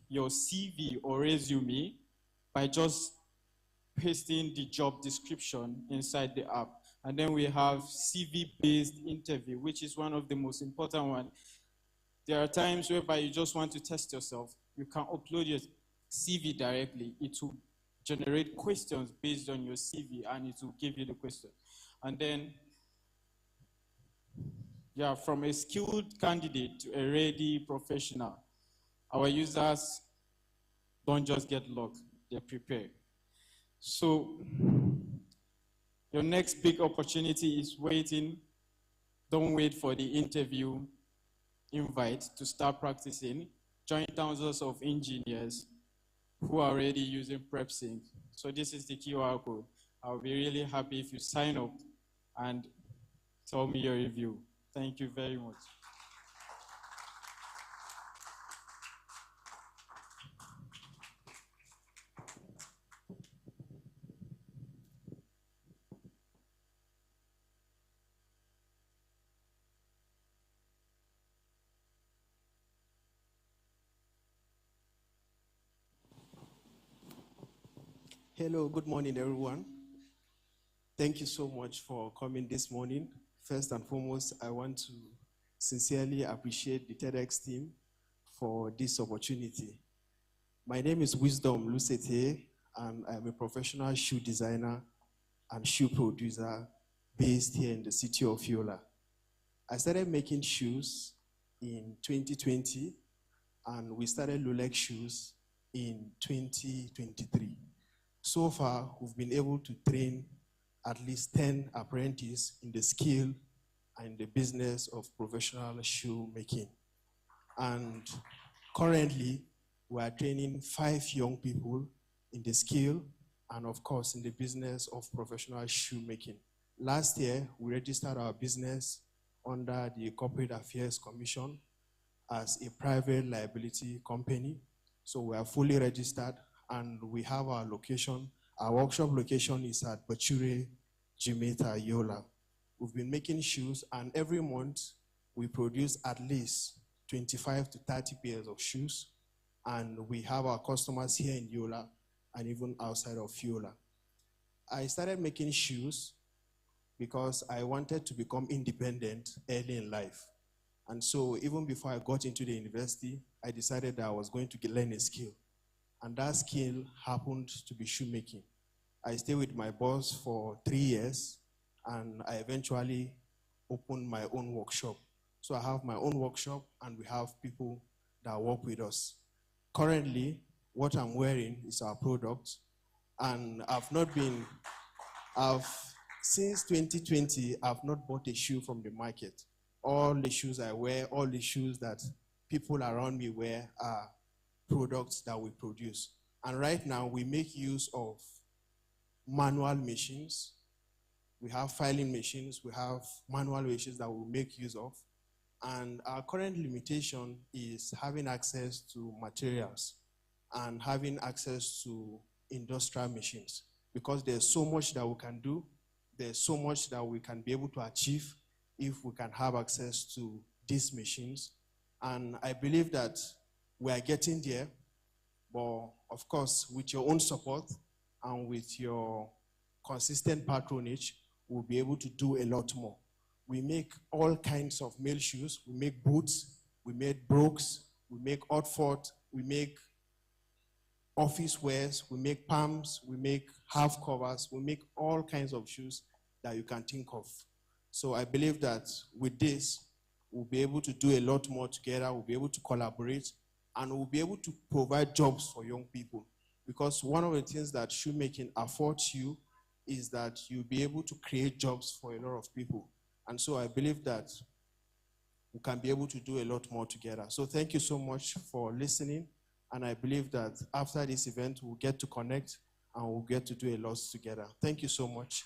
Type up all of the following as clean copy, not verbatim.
your CV or resume by just pasting the job description inside the app. And then we have CV-based interview, which is one of the most important ones. There are times whereby you just want to test yourself. You can upload your CV directly. It will generate questions based on your CV, and it will give you the question. And then, yeah, from a skilled candidate to a ready professional, our users don't just get luck, they're prepared. So your next big opportunity is waiting. Don't wait for the interview invite to start practicing. Join thousands of engineers who are already using PrepSync. So this is the QR code. I'll be really happy if you sign up and tell me your review. Thank you very much. Hello, good morning, everyone. Thank you so much for coming this morning. First and foremost, I want to sincerely appreciate the TEDx team for this opportunity. My name is Wisdom Lusete, and I'm a professional shoe designer and shoe producer based here in the city of Yola. I started making shoes in 2020, and we started Lulex shoes in 2023. So far, we've been able to train at least 10 apprentices in the skill and the business of professional shoe making. And currently, we are training 5 young people in the skill and, of course, in the business of professional shoe making. Last year, we registered our business under the Corporate Affairs Commission as a private liability company. So we are fully registered, and we have our location. Our workshop location is at Bachure, Jimeta, Yola. We've been making shoes, and every month we produce at least 25 to 30 pairs of shoes. And we have our customers here in Yola and even outside of Yola. I started making shoes because I wanted to become independent early in life. And so even before I got into the university, I decided that I was going to learn a skill. And that skill happened to be shoemaking. I stayed with my boss for 3 years, and I eventually opened my own workshop. So I have my own workshop, and we have people that work with us. Currently, what I'm wearing is our product, and since 2020, I've not bought a shoe from the market. All the shoes I wear, all the shoes that people around me wear are products that we produce. And right now, we make use of manual machines. We have filing machines. We have manual machines that we make use of. And our current limitation is having access to materials and having access to industrial machines, because there's so much that we can do. There's so much that we can be able to achieve if we can have access to these machines. And I believe that we are getting there, but of course, with your own support and with your consistent patronage, we'll be able to do a lot more. We make all kinds of male shoes. We make boots, we make brogues, we make outfit, we make office wears, we make palms, we make half covers, we make all kinds of shoes that you can think of. So I believe that with this, we'll be able to do a lot more together. We'll be able to collaborate, and we'll be able to provide jobs for young people. Because one of the things that shoemaking affords you is that you'll be able to create jobs for a lot of people. And so I believe that we can be able to do a lot more together. So thank you so much for listening. And I believe that after this event, we'll get to connect and we'll get to do a lot together. Thank you so much.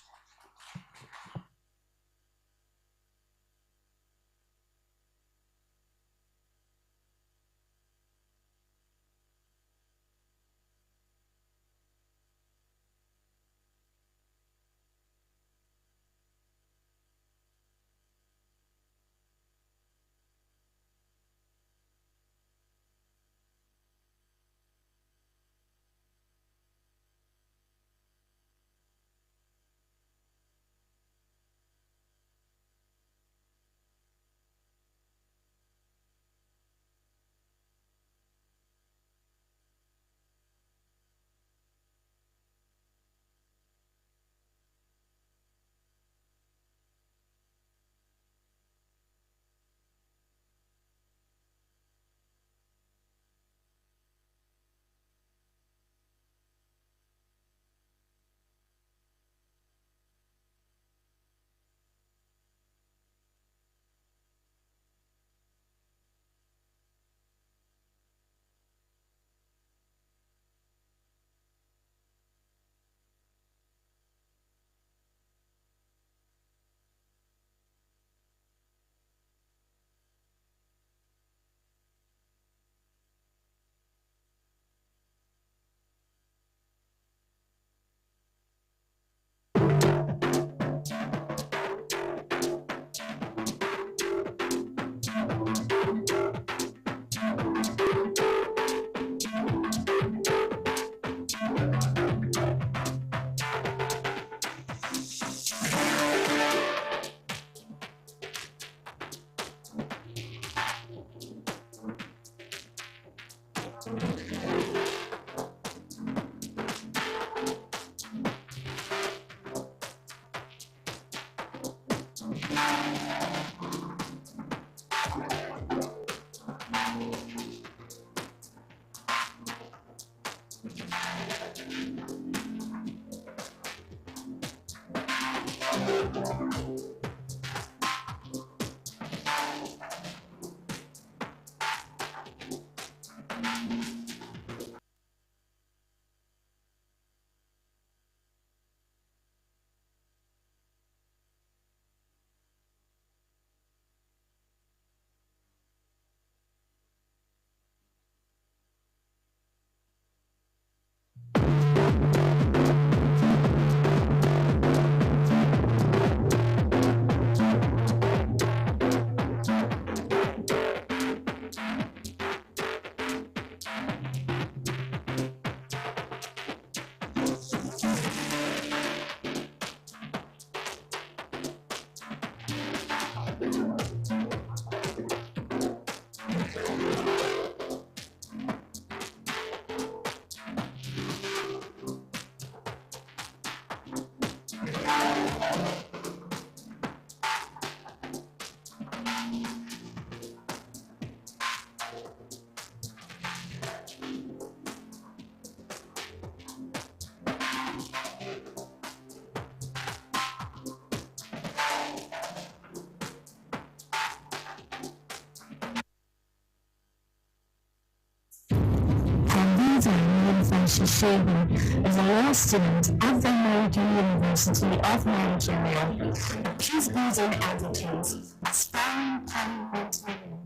Shishibu is a law student at the American University of Nigeria. She's building advocates, aspiring parliamentarian,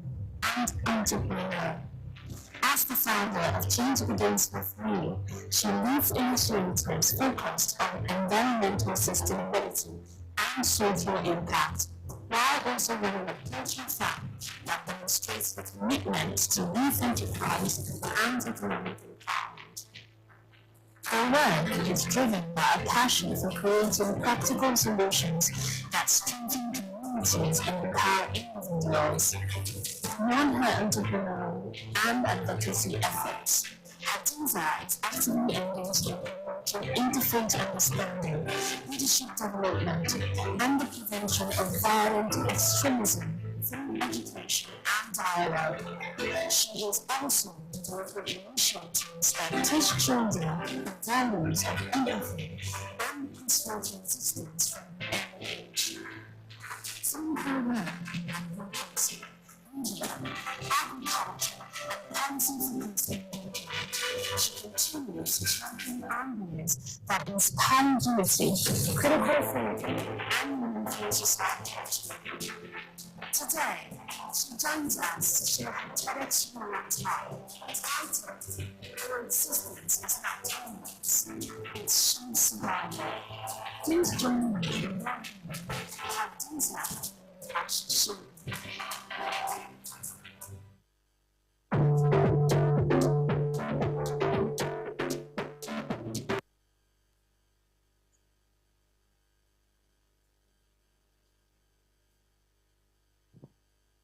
and entrepreneur. As the founder of Change Begins With Me, she leads initiatives focused on environmental sustainability and social impact, while also running a poultry farm that demonstrates the commitment to youth enterprise and economic empowerment. Her work is driven by a passion for creating practical solutions that strengthen communities and empower individuals. Beyond her entrepreneurial and advocacy efforts, Hadiza is actively engaged in promoting interfaith understanding, leadership development, and the prevention of violent extremism through education and dialogue. She is also involved in initiatives that teach children the values of empathy and peaceful resistance from an early age. Through her work in advocacy, media, agriculture, and policy for sustainability, she continues to champion ideas that inspire unity, critical thinking, and meaningful society change. Today, she joins us to share her TEDx Yola talk titled "Coexistence is Not Tolerance, It's Shared Survival." Please join me in welcoming Hadiza Ashishibu.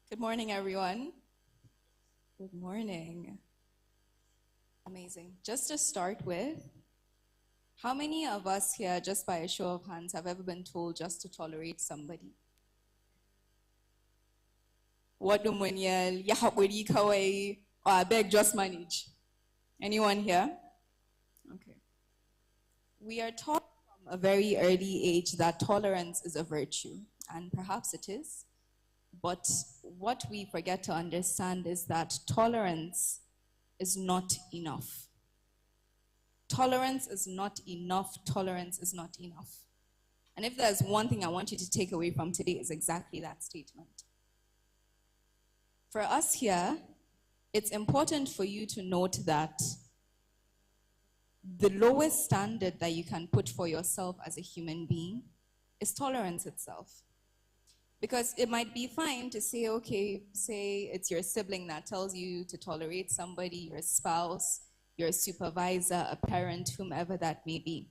Good morning, everyone. Good morning. Amazing. Just to start with, how many of us here, just by a show of hands, have ever been told just to tolerate somebody? What do we yell? Or I beg, just manage. Anyone here? Okay. We are taught from a very early age that tolerance is a virtue, and perhaps it is. But what we forget to understand is that tolerance is not enough. Tolerance is not enough. Tolerance is not enough. And if there's one thing I want you to take away from today, is exactly that statement. For us here, it's important for you to note that the lowest standard that you can put for yourself as a human being is tolerance itself. Because it might be fine to say, okay, say it's your sibling that tells you to tolerate somebody, your spouse, your supervisor, a parent, whomever that may be.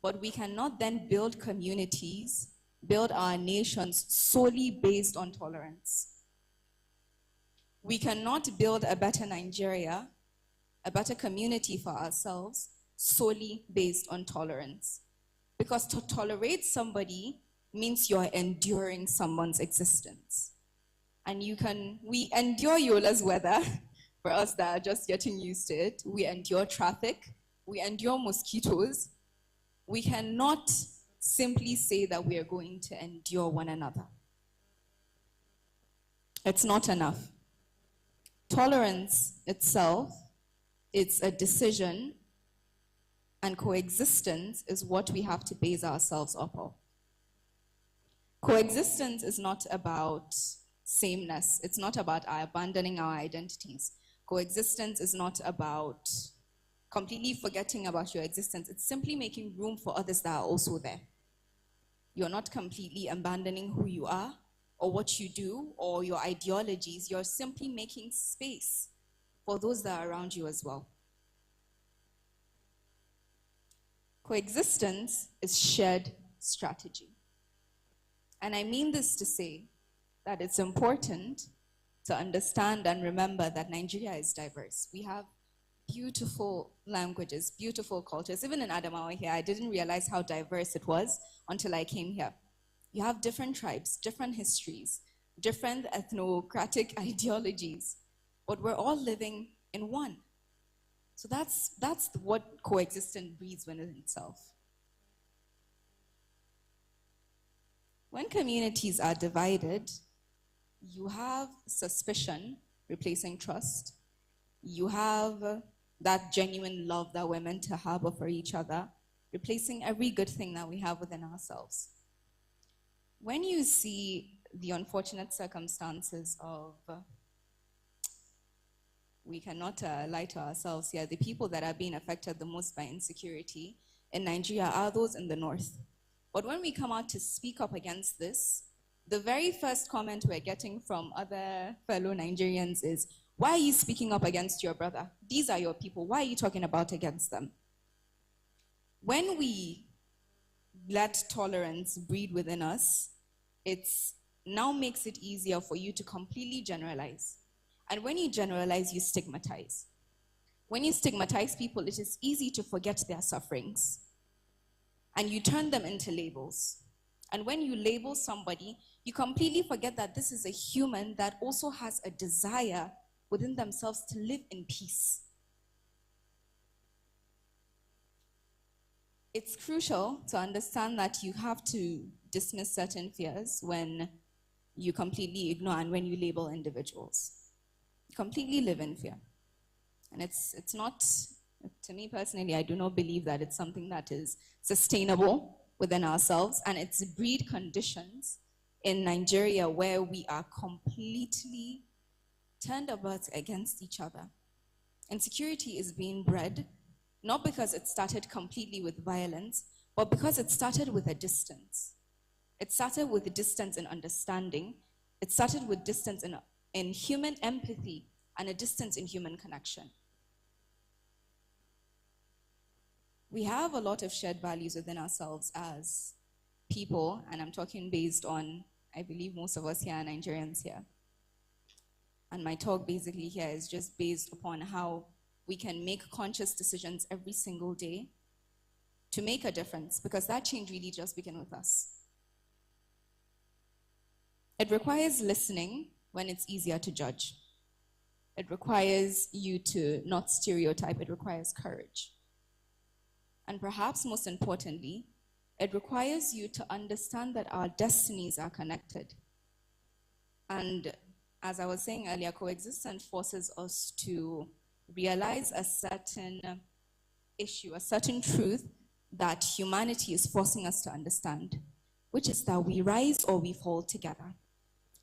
But we cannot then build communities, build our nations solely based on tolerance. We cannot build a better Nigeria a better community for ourselves solely based on tolerance. Because to tolerate somebody means you're enduring someone's existence. And we endure Yola's weather, for us that are just getting used to it. We endure traffic, we endure mosquitoes. We cannot simply say that we are going to endure one another. It's not enough. Tolerance itself, it's a decision, and coexistence is what we have to base ourselves upon. Coexistence is not about sameness. It's not about abandoning our identities. Coexistence is not about completely forgetting about your existence. It's simply making room for others that are also there. You're not completely abandoning who you are or what you do or your ideologies. You're simply making space for those that are around you as well. Coexistence is shared strategy. And I mean this to say that it's important to understand and remember that Nigeria is diverse. We have beautiful languages, beautiful cultures. Even in Adamawa here, I didn't realize how diverse it was until I came here. You have different tribes, different histories, different ethnocratic ideologies, but we're all living in one. So that's what coexistence breeds within itself. When communities are divided, you have suspicion replacing trust. You have that genuine love that we're meant to harbor for each other, replacing every good thing that we have within ourselves. When you see the unfortunate circumstances of, we cannot lie to ourselves here, the people that are being affected the most by insecurity in Nigeria are those in the north. But when we come out to speak up against this, the very first comment we're getting from other fellow Nigerians is, why are you speaking up against your brother? These are your people. Why are you talking about against them? When we let tolerance breed within us, it now makes it easier for you to completely generalize. And when you generalize, you stigmatize. When you stigmatize people, it is easy to forget their sufferings. And you turn them into labels. And when you label somebody, you completely forget that this is a human that also has a desire within themselves to live in peace. It's crucial to understand that you have to dismiss certain fears when you completely ignore and when you label individuals. You completely live in fear. And it's not, to me personally, I do not believe that it's something that is sustainable within ourselves, and it's breed conditions in Nigeria where we are completely turned about against each other. Insecurity is being bred, not because it started completely with violence, but because it started with a distance. It started with a distance in understanding. It started with distance in human empathy and a distance in human connection. We have a lot of shared values within ourselves as people, and I'm talking based on, I believe most of us here are Nigerians here. And my talk basically here is just based upon how we can make conscious decisions every single day to make a difference, because that change really just begins with us. It requires listening when it's easier to judge. It requires you to not stereotype. It requires courage. And perhaps most importantly, it requires you to understand that our destinies are connected. And as I was saying earlier, coexistence forces us to realize a certain issue, a certain truth that humanity is forcing us to understand, which is that we rise or we fall together.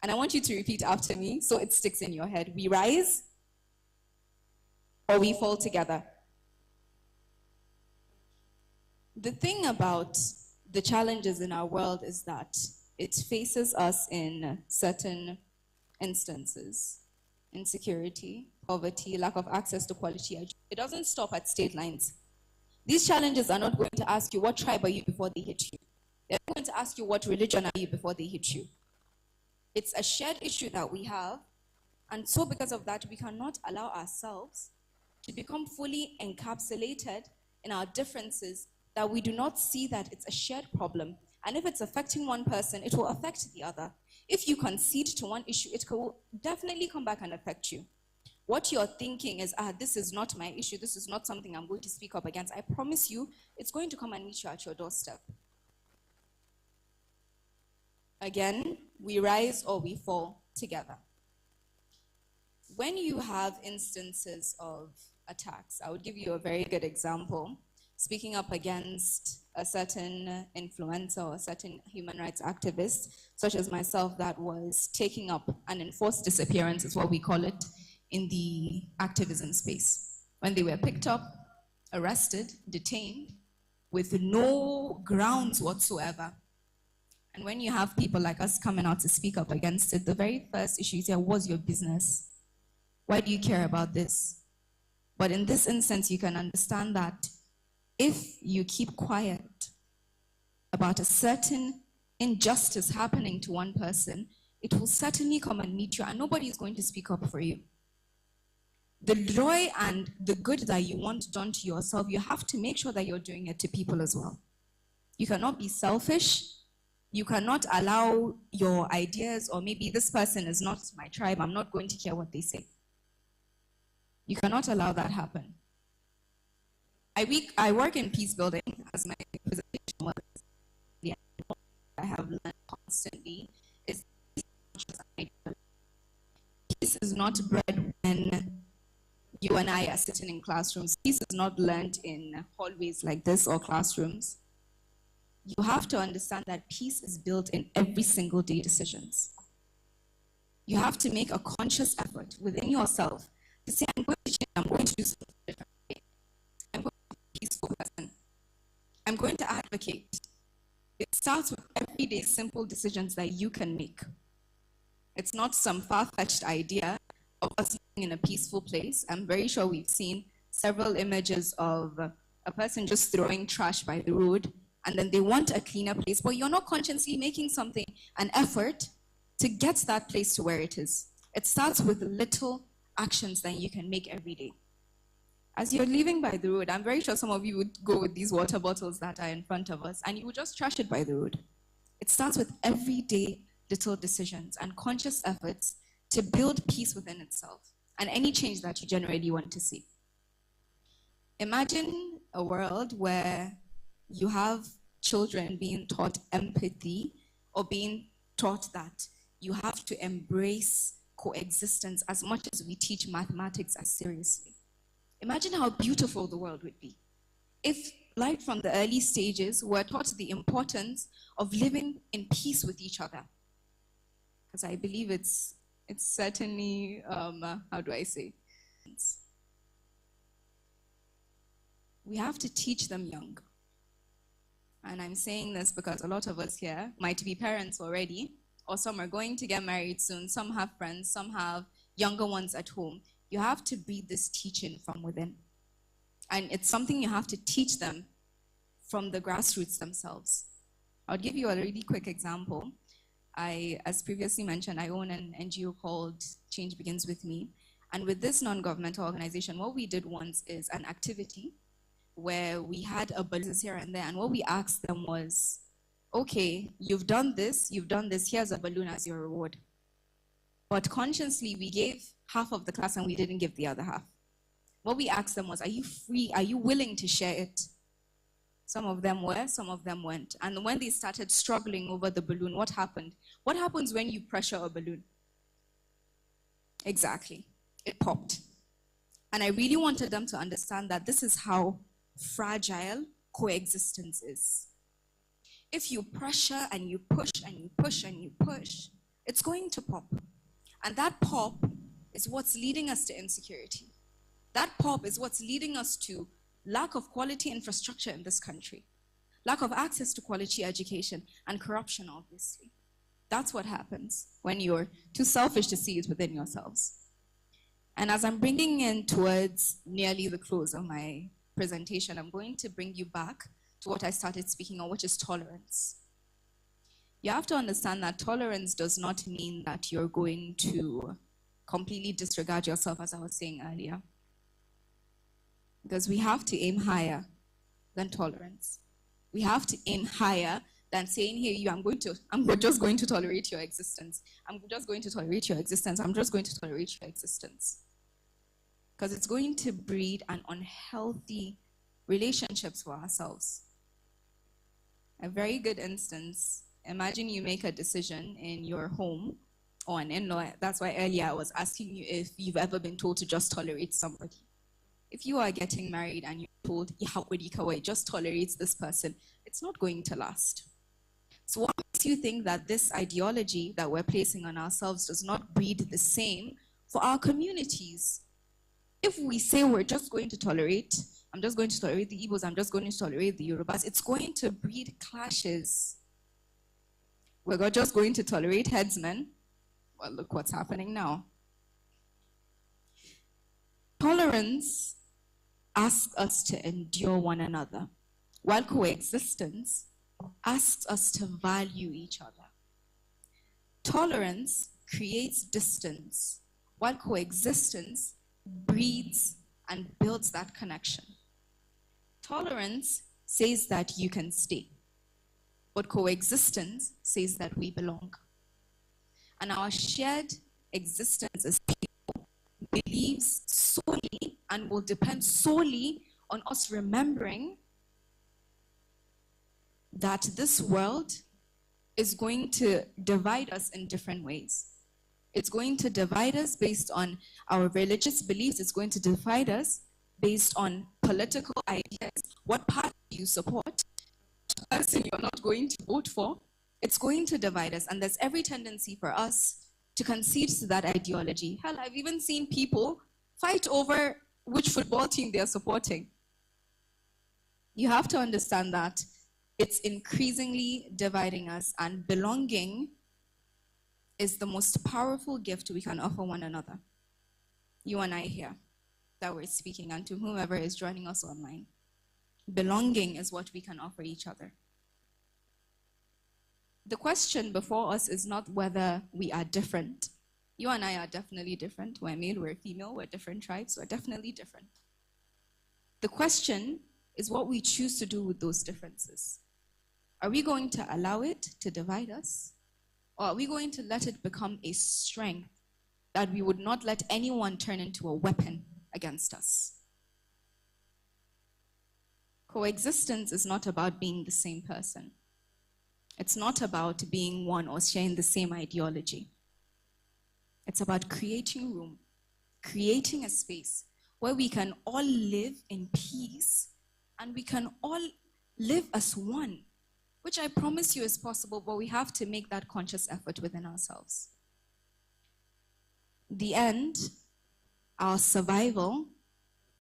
And I want you to repeat after me so it sticks in your head. We rise or we fall together. The thing about the challenges in our world is that it faces us in certain instances. Insecurity, poverty, lack of access to quality education. It doesn't stop at state lines. These challenges are not going to ask you what tribe are you before they hit you. They're going to ask you what religion are you before they hit you. It's a shared issue that we have, and so because of that, we cannot allow ourselves to become fully encapsulated in our differences that we do not see that it's a shared problem. And if it's affecting one person, it will affect the other. If you concede to one issue, it will definitely come back and affect you. What you're thinking is, this is not my issue, this is not something I'm going to speak up against. I promise you, it's going to come and meet you at your doorstep. Again, we rise or we fall together. When you have instances of attacks, I would give you a very good example. Speaking up against a certain influencer or a certain human rights activist, such as myself, that was taking up an enforced disappearance, is what we call it, in the activism space. When they were picked up, arrested, detained, with no grounds whatsoever. And when you have people like us coming out to speak up against it, the very first issue is, what's your business? Why do you care about this? But in this instance, you can understand that if you keep quiet about a certain injustice happening to one person, it will certainly come and meet you, and nobody is going to speak up for you. The joy and the good that you want done to yourself, you have to make sure that you're doing it to people as well. You cannot be selfish. You cannot allow your ideas, or maybe this person is not my tribe, I'm not going to care what they say. You cannot allow that happen. I work in peace building, as my presentation was. I have learned constantly is peace is not bred when you and I are sitting in classrooms. Peace is not learned in hallways like this or classrooms. You have to understand that peace is built in every single day decisions. You have to make a conscious effort within yourself to say, I'm going to change, I'm going to do something differently. I'm going to be a peaceful person. I'm going to advocate. It starts with everyday simple decisions that you can make. It's not some far-fetched idea of us living in a peaceful place. I'm very sure we've seen several images of a person just throwing trash by the road, and then they want a cleaner place, but you're not consciously making something, an effort to get that place to where it is. It starts with little actions that you can make every day. As you're leaving by the road, I'm very sure some of you would go with these water bottles that are in front of us, and you would just trash it by the road. It starts with everyday little decisions and conscious efforts to build peace within itself and any change that you generally want to see. Imagine a world where you have children being taught empathy, or being taught that you have to embrace coexistence as much as we teach mathematics as seriously. Imagine how beautiful the world would be if, like from the early stages, we're taught the importance of living in peace with each other. Because I believe it's certainly, how do I say? We have to teach them young. And I'm saying this because a lot of us here might be parents already, or some are going to get married soon, some have friends, some have younger ones at home. You have to breed this teaching from within. And it's something you have to teach them from the grassroots themselves. I'll give you a really quick example. As previously mentioned, I own an NGO called Change Begins With Me. And with this non-governmental organization, what we did once is an activity where we had a balloon here and there. And what we asked them was, okay, you've done this, here's a balloon as your reward. But consciously, we gave half of the class and we didn't give the other half. What we asked them was, are you free? Are you willing to share it? Some of them were, some of them weren't. And when they started struggling over the balloon, what happened? What happens when you pressure a balloon? Exactly. It popped. And I really wanted them to understand that this is how fragile coexistence is. If you pressure and you push and you push and you push, it's going to pop. And that pop is what's leading us to insecurity. That pop is what's leading us to lack of quality infrastructure in this country, lack of access to quality education, and corruption, obviously. That's what happens when you're too selfish to see it within yourselves. And as I'm bringing in towards nearly the close of my presentation, I'm going to bring you back to what I started speaking on, which is tolerance. You have to understand that tolerance does not mean that you're going to completely disregard yourself, as I was saying earlier. Because we have to aim higher than tolerance. We have to aim higher than saying, hey, I'm just going to tolerate your existence. I'm just going to tolerate your existence. I'm just going to tolerate your existence. Because it's going to breed an unhealthy relationships for ourselves. A very good instance, imagine you make a decision in your home or an in-law. That's why earlier I was asking you if you've ever been told to just tolerate somebody. If you are getting married and you're told, just tolerate this person, it's not going to last. So what makes you think that this ideology that we're placing on ourselves does not breed the same for our communities? If we say we're just going to tolerate, I'm just going to tolerate the Igbos, I'm just going to tolerate the Yorubas, it's going to breed clashes. We're just going to tolerate headsmen. Well, look what's happening now. Tolerance asks us to endure one another, while coexistence asks us to value each other. Tolerance creates distance, while coexistence breeds and builds that connection. Tolerance says that you can stay, but coexistence says that we belong. And our shared existence as people believes solely and will depend solely on us remembering that this world is going to divide us in different ways. It's going to divide us based on our religious beliefs. It's going to divide us based on political ideas. What party you support, the person you're not going to vote for. It's going to divide us. And there's every tendency for us to concede to that ideology. Hell, I've even seen people fight over which football team they're supporting. You have to understand that it's increasingly dividing us, and belonging is the most powerful gift we can offer one another. You and I here that we're speaking, and to whomever is joining us online. Belonging is what we can offer each other. The question before us is not whether we are different. You and I are definitely different. We're male, we're female, we're different tribes, we're definitely different. The question is what we choose to do with those differences. Are we going to allow it to divide us? Or are we going to let it become a strength that we would not let anyone turn into a weapon against us? Coexistence is not about being the same person. It's not about being one or sharing the same ideology. It's about creating room, creating a space where we can all live in peace and we can all live as one, which I promise you is possible, but we have to make that conscious effort within ourselves. The end, our survival,